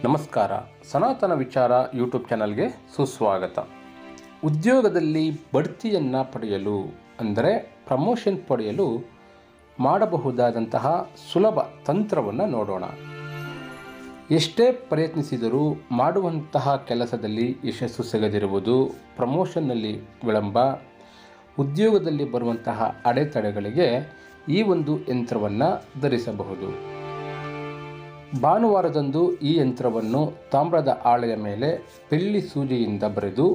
ನಮಸ್ಕಾರ. ಸನಾತನ ವಿಚಾರ ಯೂಟ್ಯೂಬ್ ಚಾನಲ್ಗೆ ಸುಸ್ವಾಗತ. ಉದ್ಯೋಗದಲ್ಲಿ ಬಡ್ತಿಯನ್ನು ಪಡೆಯಲು ಅಂದರೆ ಪ್ರಮೋಷನ್ ಪಡೆಯಲು ಮಾಡಬಹುದಾದಂತಹ ಸುಲಭ ತಂತ್ರವನ್ನು ನೋಡೋಣ. ಎಷ್ಟೇ ಪ್ರಯತ್ನಿಸಿದರೂ ಮಾಡುವಂತಹ ಕೆಲಸದಲ್ಲಿ ಯಶಸ್ಸು ಸಿಗದಿರುವುದು, ಪ್ರಮೋಷನ್ನಲ್ಲಿ ವಿಳಂಬ, ಉದ್ಯೋಗದಲ್ಲಿ ಬರುವಂತಹ ಅಡೆತಡೆಗಳಿಗೆ ಈ ಒಂದು ಯಂತ್ರವನ್ನು ಧರಿಸಬಹುದು. ಭಾನುವಾರದಂದು ಈ ಯಂತ್ರವನ್ನು ತಾಮ್ರದ ಹಾಳೆಯ ಮೇಲೆ ಬೆಳ್ಳಿ ಸೂಜಿಯಿಂದ ಬರೆದು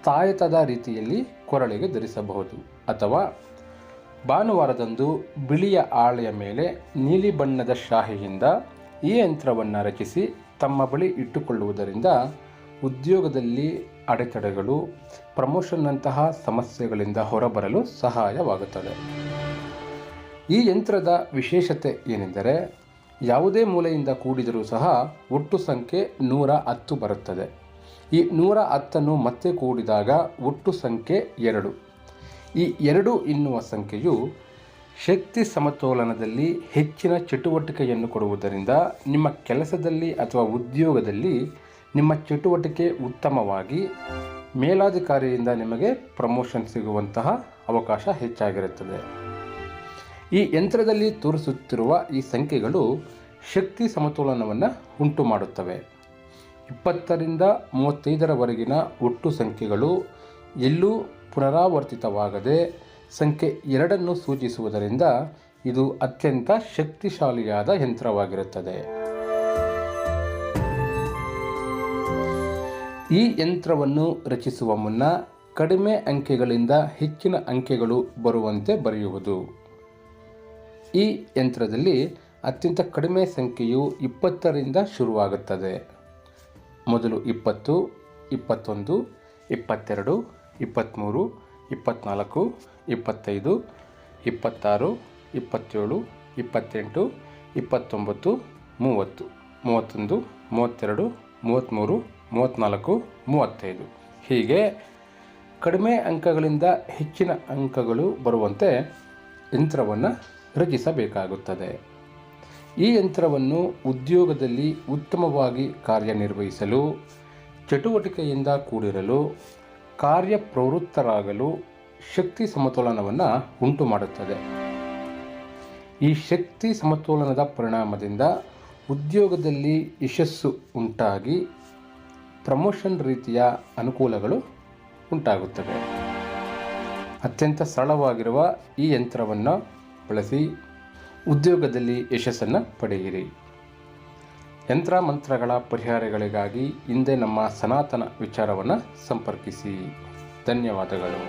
ತಾಯತದ ರೀತಿಯಲ್ಲಿ ಕೊರಳಿಗೆ ಧರಿಸಬಹುದು. ಅಥವಾ ಭಾನುವಾರದಂದು ಬಿಳಿಯ ಹಾಳೆಯ ಮೇಲೆ ನೀಲಿ ಬಣ್ಣದ ಶಾಹಿಯಿಂದ ಈ ಯಂತ್ರವನ್ನು ರಚಿಸಿ ತಮ್ಮ ಬಳಿ ಇಟ್ಟುಕೊಳ್ಳುವುದರಿಂದ ಉದ್ಯೋಗದಲ್ಲಿ ಅಡೆತಡೆಗಳು, ಪ್ರಮೋಷನ್ನಂತಹ ಸಮಸ್ಯೆಗಳಿಂದ ಹೊರಬರಲು ಸಹಾಯವಾಗುತ್ತದೆ. ಈ ಯಂತ್ರದ ವಿಶೇಷತೆ ಏನೆಂದರೆ, ಯಾವುದೇ ಮೂಲೆಯಿಂದ ಕೂಡಿದರೂ ಸಹ ಒಟ್ಟು ಸಂಖ್ಯೆ 110 ಬರುತ್ತದೆ. ಈ 110 ಮತ್ತೆ ಕೂಡಿದಾಗ ಒಟ್ಟು ಸಂಖ್ಯೆ 2. ಈ 2 ಎನ್ನುವ ಸಂಖ್ಯೆಯು ಶಕ್ತಿ ಸಮತೋಲನದಲ್ಲಿ ಹೆಚ್ಚಿನ ಚಟುವಟಿಕೆಯನ್ನು ಕೊಡುವುದರಿಂದ ನಿಮ್ಮ ಕೆಲಸದಲ್ಲಿ ಅಥವಾ ಉದ್ಯೋಗದಲ್ಲಿ ನಿಮ್ಮ ಚಟುವಟಿಕೆ ಉತ್ತಮವಾಗಿ ಮೇಲಾಧಿಕಾರಿಯಿಂದ ನಿಮಗೆ ಪ್ರಮೋಷನ್ ಸಿಗುವಂತಹ ಅವಕಾಶ ಹೆಚ್ಚಾಗಿರುತ್ತದೆ. ಈ ಯಂತ್ರದಲ್ಲಿ ತೋರಿಸುತ್ತಿರುವ ಈ ಸಂಖ್ಯೆಗಳು ಶಕ್ತಿ ಸಮತೋಲನವನ್ನು ಉಂಟು ಮಾಡುತ್ತವೆ. 20ರಿಂದ 35ರವರೆಗಿನ ಒಟ್ಟು ಸಂಖ್ಯೆಗಳು ಎಲ್ಲೂ ಪುನರಾವರ್ತಿತವಾಗದೆ ಸಂಖ್ಯೆ 2 ಸೂಚಿಸುವುದರಿಂದ ಇದು ಅತ್ಯಂತ ಶಕ್ತಿಶಾಲಿಯಾದ ಯಂತ್ರವಾಗಿರುತ್ತದೆ. ಈ ಯಂತ್ರವನ್ನು ರಚಿಸುವ ಮುನ್ನ ಕಡಿಮೆ ಅಂಕೆಗಳಿಂದ ಹೆಚ್ಚಿನ ಅಂಕೆಗಳು ಬರುವಂತೆ ಬರೆಯುವುದು. ಈ ಯಂತ್ರದಲ್ಲಿ ಅತ್ಯಂತ ಕಡಿಮೆ ಸಂಖ್ಯೆಯು 20ರಿಂದ ಶುರುವಾಗುತ್ತದೆ. ಮೊದಲು 20, 21, 22, 23, 24, 25, 26, 27, 28, 29, 30, 31, 32, 33, 34, 35 ಹೀಗೆ ಕಡಿಮೆ ಅಂಕಗಳಿಂದ ಹೆಚ್ಚಿನ ಅಂಕಗಳು ಬರುವಂತೆ ಯಂತ್ರವನ್ನು ರಚಿಸಬೇಕಾಗುತ್ತದೆ. ಈ ಯಂತ್ರವನ್ನು ಉದ್ಯೋಗದಲ್ಲಿ ಉತ್ತಮವಾಗಿ ಕಾರ್ಯನಿರ್ವಹಿಸಲು, ಚಟುವಟಿಕೆಯಿಂದ ಕೂಡಿರಲು, ಕಾರ್ಯಪ್ರವೃತ್ತರಾಗಲು ಶಕ್ತಿ ಸಮತೋಲನವನ್ನು ಉಂಟು ಮಾಡುತ್ತದೆ. ಈ ಶಕ್ತಿ ಸಮತೋಲನದ ಪರಿಣಾಮದಿಂದ ಉದ್ಯೋಗದಲ್ಲಿ ಯಶಸ್ಸು ಉಂಟಾಗಿ ಪ್ರಮೋಷನ್ ರೀತಿಯ ಅನುಕೂಲಗಳು ಉಂಟಾಗುತ್ತವೆ. ಅತ್ಯಂತ ಸರಳವಾಗಿರುವ ಈ ಯಂತ್ರವನ್ನು ಬಳಸಿ ಉದ್ಯೋಗದಲ್ಲಿ ಯಶಸ್ಸನ್ನು ಪಡೆಯಿರಿ. ಯಂತ್ರ ಮಂತ್ರಗಳ ಪರಿಹಾರಗಳಿಗಾಗಿ ಹಿಂದೆ ನಮ್ಮ ಸನಾತನ ವಿಚಾರವನ್ನು ಸಂಪರ್ಕಿಸಿ. ಧನ್ಯವಾದಗಳು.